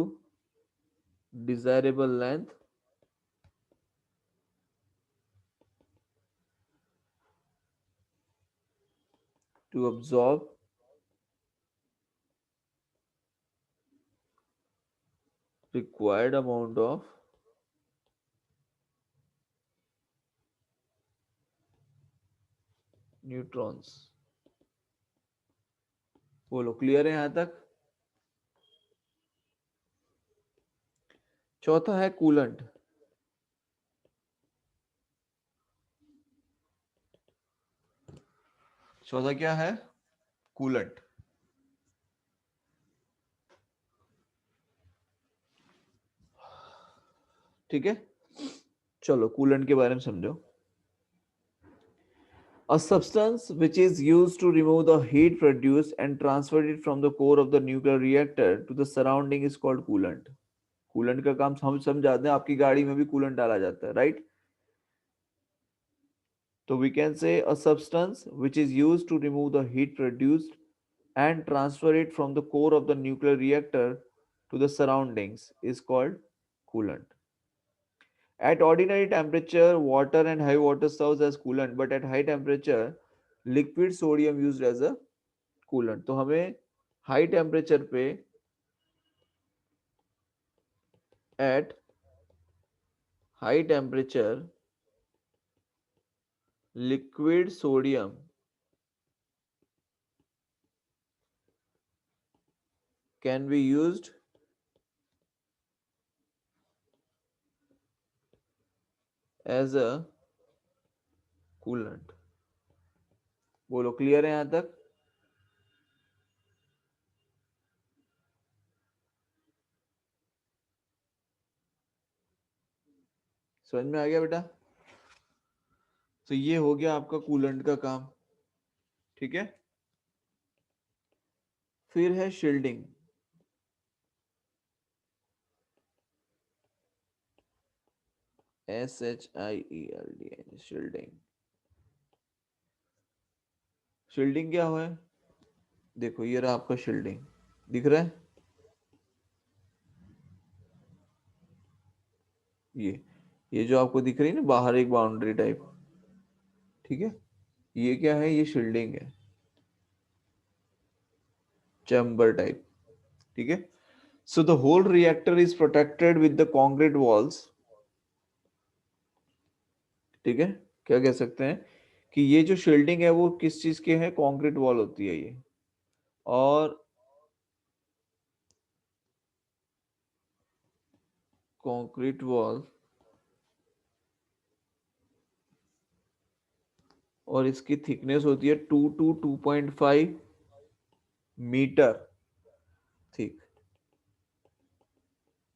S1: desirable length to absorb required amount of neutrons. बोलो, क्लियर है यहां तक? चौथा है कूलेंट। चौथा क्या है, कूलेंट। ठीक है, चलो कूलेंट के बारे में समझो। A substance which is used to remove the heat produced and transfer it from the core of the nuclear reactor to the surrounding is called coolant. Coolant का काम हम समझाते हैं, आपकी गाड़ी में भी कूलेंट डाला जाता है, right. So we can say a substance which is used to remove the heat produced and transfer it from the core of the nuclear reactor to the surroundings is called coolant. At ordinary temperature, water and high water serves as coolant, but at high temperature, liquid sodium used as a coolant. तो हमें high temperature पे at high temperature liquid sodium can be used as a coolant. बोलो, clear है यहां तक? समझ में आ गया बेटा? तो ये हो गया आपका कूलेंट का काम। ठीक है, फिर है शील्डिंग। SHIELD, shielding. शील्डिंग क्या है, देखो ये रहा आपका शील्डिंग, दिख रहा है, ये जो आपको दिख रही है ना बाहर एक बाउंड्री टाइप, ठीक है, ये क्या है, ये शील्डिंग है। चैम्बर टाइप, ठीक है। So the whole reactor is protected with the concrete walls, ठीक है। क्या कह सकते हैं कि ये जो शील्डिंग है वो किस चीज के है, कॉन्क्रीट वॉल होती है ये, और कॉन्क्रीट वॉल, और इसकी थिकनेस होती है 2 to 2.5 मीटर थिक,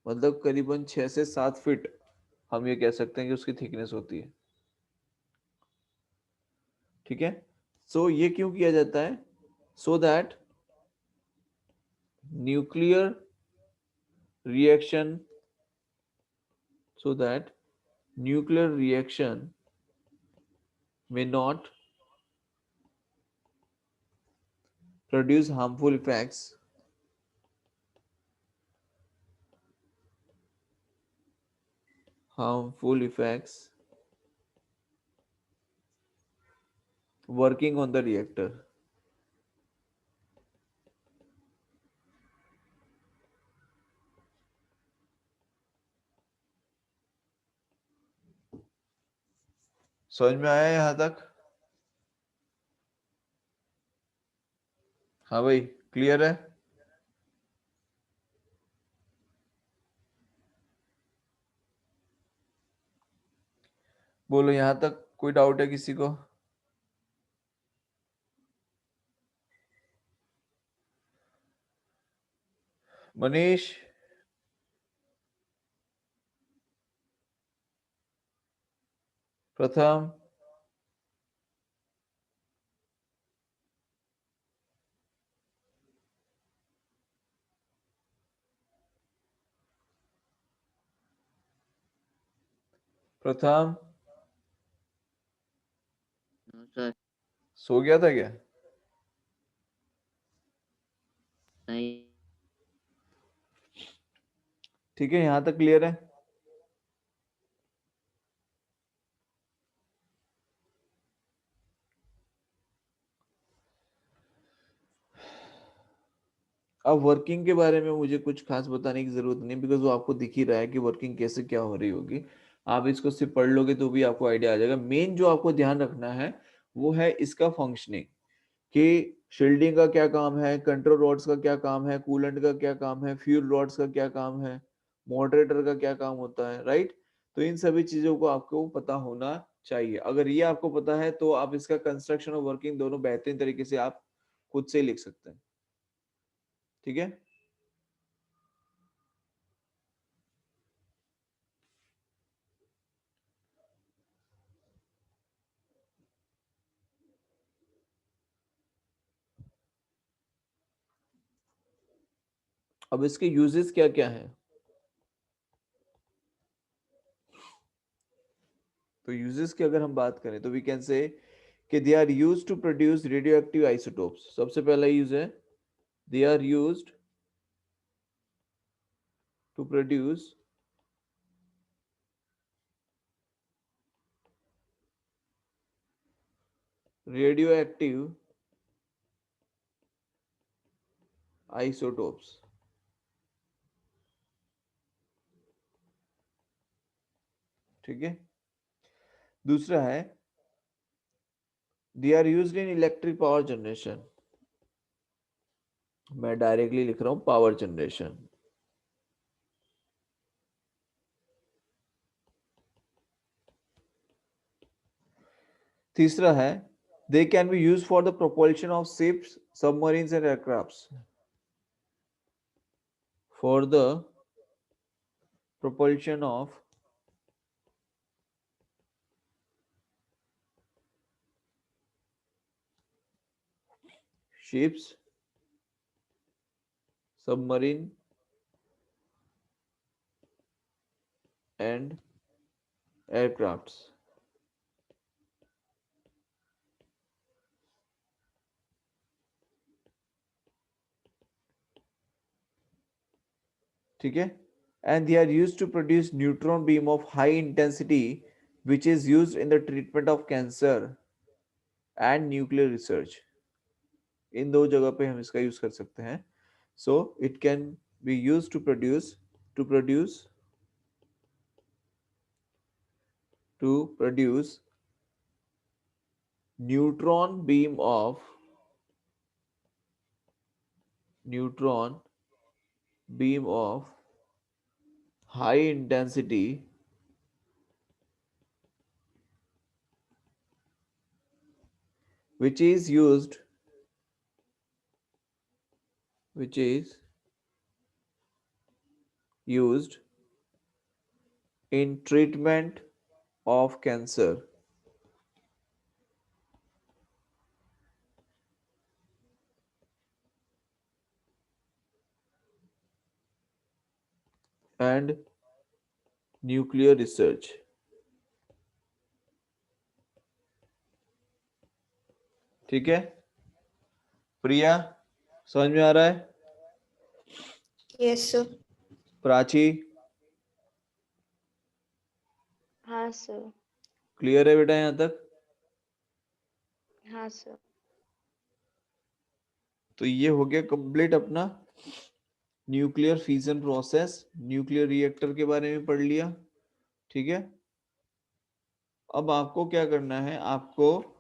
S1: मतलब करीबन 6 से 7 फीट हम ये कह सकते हैं कि उसकी थिकनेस होती है, ठीक है। सो ये क्यों किया जाता है, so that nuclear reaction, so that nuclear reaction may not produce harmful effects working on the reactor. समझ में आया यहां तक? हाँ भाई, क्लियर है? बोलो, यहां तक कोई डाउट है किसी को? मनीष, प्रथम, प्रथम
S6: सर
S1: सो गया था क्या?
S6: नहीं
S1: ठीक है, यहां तक क्लियर है? अब वर्किंग के बारे में मुझे कुछ खास बताने की जरूरत नहीं, बिकॉज वो आपको दिख ही रहा है कि वर्किंग कैसे क्या हो रही होगी। आप इसको सिर्फ पढ़ लोगे तो भी आपको आइडिया आ जाएगा। मेन जो आपको ध्यान रखना है वो है इसका फंक्शनिंग, कि शील्डिंग का क्या काम है, कंट्रोल रॉड्स का क्या काम है, कूलेंट का क्या काम है, फ्यूल रॉड्स का क्या काम है, मॉडरेटर का क्या काम होता है, राइट। तो इन सभी चीजों को आपको पता होना चाहिए। अगर ये आपको पता है तो आप इसका कंस्ट्रक्शन और वर्किंग दोनों बेहतरीन तरीके से आप खुद से ही लिख सकते हैं, ठीक है। अब इसके यूजेस क्या क्या है, तो यूजेस की अगर हम बात करें तो वी कैन से कि they are used to produce radioactive isotopes. सबसे पहला यूज है, they are used to produce radioactive isotopes, ठीक है। दूसरा है, they are used in electric power generation. मैं डायरेक्टली लिख रहा हूं पावर जनरेशन। तीसरा है, they can be use for the propulsion of ships, submarines and aircrafts, for the propulsion of ships, submarine and aircrafts, ठीक है। And they are used to produce neutron beam of high intensity which is used in the treatment of cancer and nuclear research, इन दो जगह पे हम इसका use कर सकते हैं. So it can be used to produce to produce neutron beam of high intensity which is used in treatment of cancer and nuclear research. ठीक है प्रिया, समझ में आ रहा है?
S3: Yes, sir.
S1: प्राची,
S3: हाँ सर.
S1: क्लियर है बेटा यहाँ तक?
S3: हाँ सर.
S1: तो ये हो गया कंप्लीट अपना nuclear fission process. Nuclear reactor के बारे में पढ़ लिया. ठीक है, अब आपको क्या करना है, आपको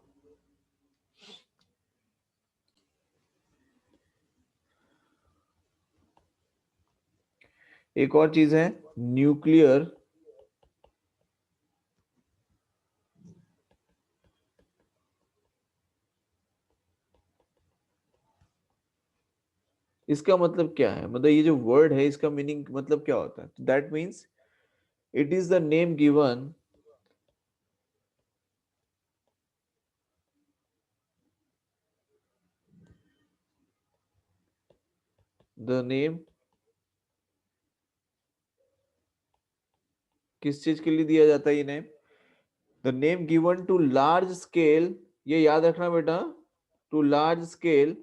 S1: एक और चीज है, न्यूक्लियर इसका मतलब क्या है, मतलब ये जो वर्ड है इसका मीनिंग मतलब क्या होता है? That means it is the name given the name किस चीज के लिए दिया जाता है ये name? The name given to large scale, ये याद रखना बेटा, to large scale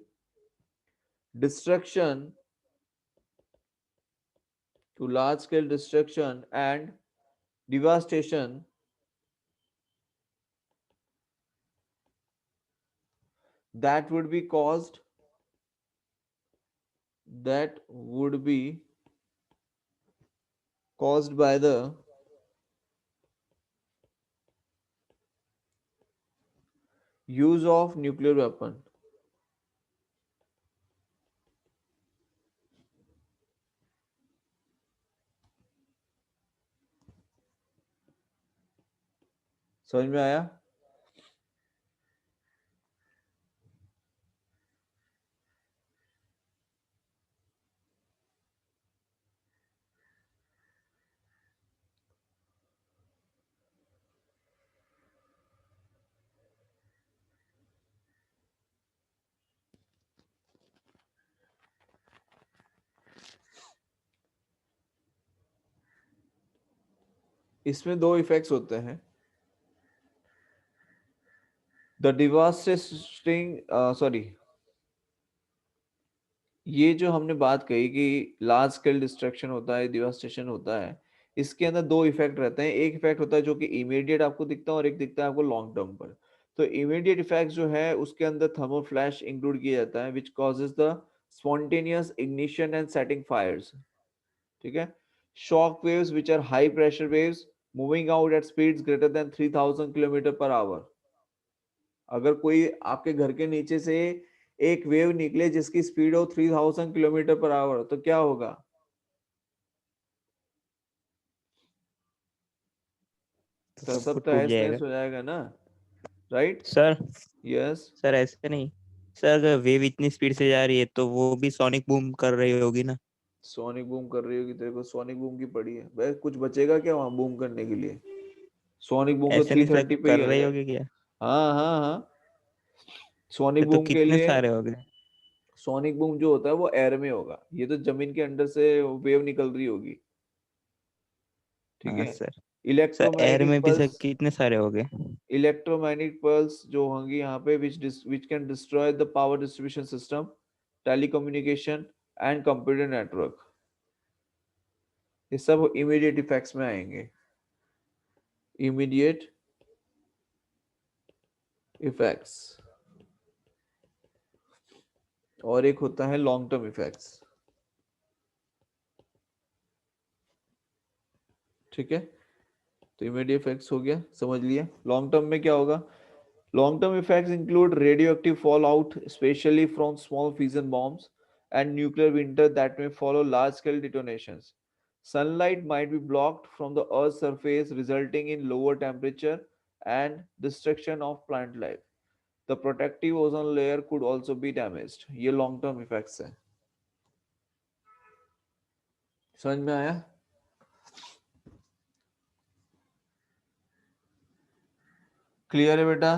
S1: destruction and devastation that would be caused by the use of nuclear weapon. समझ में आया? इसमें दो इफेक्ट्स होते हैं. द डिवास्टेटिंग सॉरी, ये जो हमने बात कही कि लार्ज स्केल डिस्ट्रक्शन होता है, डिवास्टेशन होता है, इसके अंदर दो इफेक्ट रहते हैं. एक इफेक्ट होता है जो कि इमीडिएट आपको दिखता है और एक दिखता है आपको लॉन्ग टर्म पर. तो इमीडिएट इफेक्ट जो है उसके अंदर थर्मोफ्लैश इंक्लूड किया जाता है which causes the spontaneous ignition and setting fires. ठीक है, shock waves which are high pressure waves moving out at speeds greater than 3000 kilometre per hour. अगर कोई आपके घर के नीचे से एक वेव निकले जिसकी स्पीड हो 3000 किलोमीटर पर आवर, तो क्या होगा? तो सब
S5: टूट
S1: तहस
S5: जाएगा
S1: नहस हो जाएगा ना, राइट?
S5: सर.
S1: यस.
S5: सर ऐसे नहीं सर, अगर वेव इतनी स्पीड से जा रही है तो वो भी सोनिक बूम कर रही होगी ना.
S1: सोनिक बूम कर रही होगी, तेरे को सोनिक बूम की पड़ी है भाई, कुछ बचेगा क्या वहां बूम करने के लिए? सोनिक बूम तो
S5: ऐसे नहीं सर,
S1: 330 पे ही
S5: कर
S1: है.
S5: रही होगी क्या?
S1: हाँ हाँ हाँ, सोनिक
S5: तो
S1: बूम के
S5: कितने
S1: लिए,
S5: सारे हो गए?
S1: सोनिक बूम जो होता है वो एयर में होगा, ये तो जमीन के अंदर से वेव निकल रही होगी. ठीक
S5: हाँ
S1: है,
S5: सर. सर एयर
S1: इलेक्ट्रोमैग्नेटिक
S5: में भी सर
S1: पल्स,
S5: कितने सारे हो गए?
S1: इलेक्ट्रोमैग्नेटिक पल्स जो होंगी यहाँ पे which can destroy the power distribution system, telecommunication and computer network. ये सब इमीडिएट इफेक्ट्स में आएंगे. Immediate effects. और एक होता है लॉन्ग टर्म इफेक्ट्स। ठीक है, तो इमीडिएट इफेक्ट्स हो गया, समझ लिया। लॉन्ग टर्म में क्या होगा? Long term effects include radioactive fallout specially from small fission bombs and nuclear winter that may follow large scale detonations. Sunlight might be blocked from the Earth's surface, resulting in lower temperature and destruction of plant life. The protective ozone layer could also be damaged. ये long term effects हैं। समझ में आया? Clear है बेटा?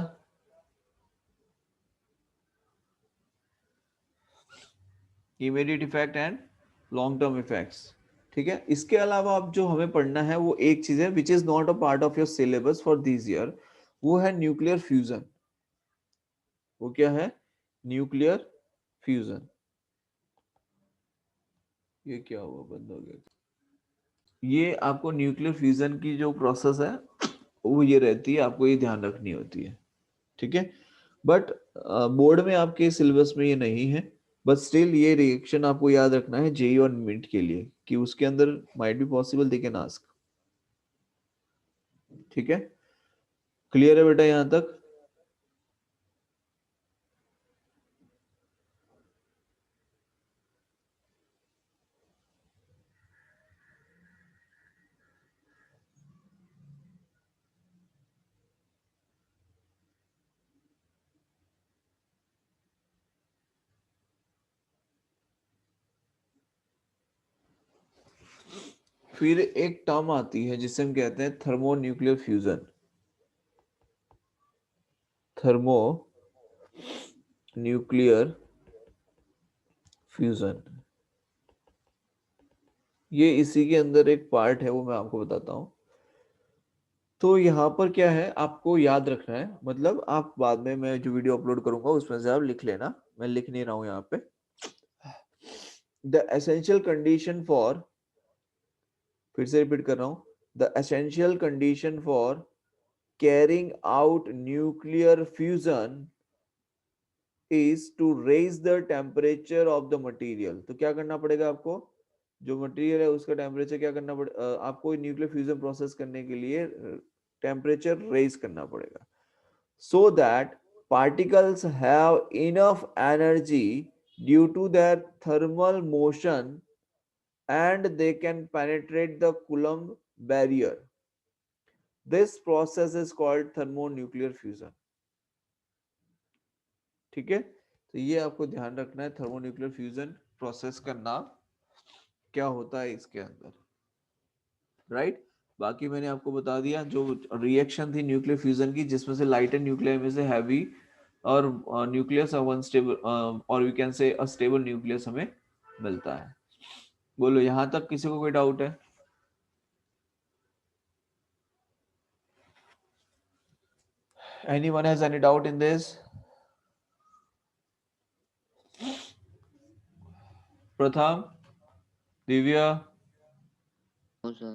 S1: Immediate effect and long term effects. ठीक है, इसके अलावा अब जो हमें पढ़ना है वो एक चीज है which is not a part of your syllabus for this year, वो है न्यूक्लियर फ्यूजन। वो क्या है? Nuclear fusion. ये क्या हुआ, बंद हो गया? ये आपको न्यूक्लियर फ्यूजन की जो प्रोसेस है वो ये रहती है, आपको ये ध्यान रखनी होती है। ठीक है, बट बोर्ड में आपके सिलेबस में ये नहीं है, बट स्टिल ये रिएक्शन आपको याद रखना है जेई और मिड के लिए कि उसके अंदर might be possible they can ask. ठीक है, क्लियर है बेटा यहां तक? फिर एक टर्म आती है जिसे हम कहते हैं thermo nuclear fusion. Thermo nuclear fusion, ये इसी के अंदर एक पार्ट है, वो मैं आपको बताता हूं। तो यहाँ पर क्या है आपको याद रखना है, मतलब आप बाद में मैं जो वीडियो अपलोड करूंगा उसमें से आप लिख लेना, मैं लिख नहीं रहा हूं यहाँ पे। द एसेंशियल कंडीशन फॉर, फिर से रिपीट कर रहा हूं, the essential condition for carrying out nuclear fusion is to raise the temperature of the material. तो क्या करना पड़ेगा आपको? जो मटेरियल है उसका टेम्परेचर क्या करना पड़ेगा आपको? न्यूक्लियर फ्यूजन प्रोसेस करने के लिए टेम्परेचर रेज करना पड़ेगा, so that particles have enough energy due to their thermal motion and they can penetrate the Coulomb barrier. This process is called thermonuclear fusion. ठीक है, तो ये आपको ध्यान रखना है, थर्मोन्यूक्लियर फ्यूजन प्रोसेस का नाम क्या होता है इसके अंदर, राइट? बाकी मैंने आपको बता दिया जो रिएक्शन थी न्यूक्लियर फ्यूजन की, जिसमें से लाइट एंड न्यूक्लियर में से हैवी और न्यूक्लियस अनस्टेबल और we can say unstable nucleus हमें मिलता है। बोलो यहां तक किसी को कोई डाउट है? Anyone has any doubt in this? प्रथम, दिव्या,
S6: No, sir.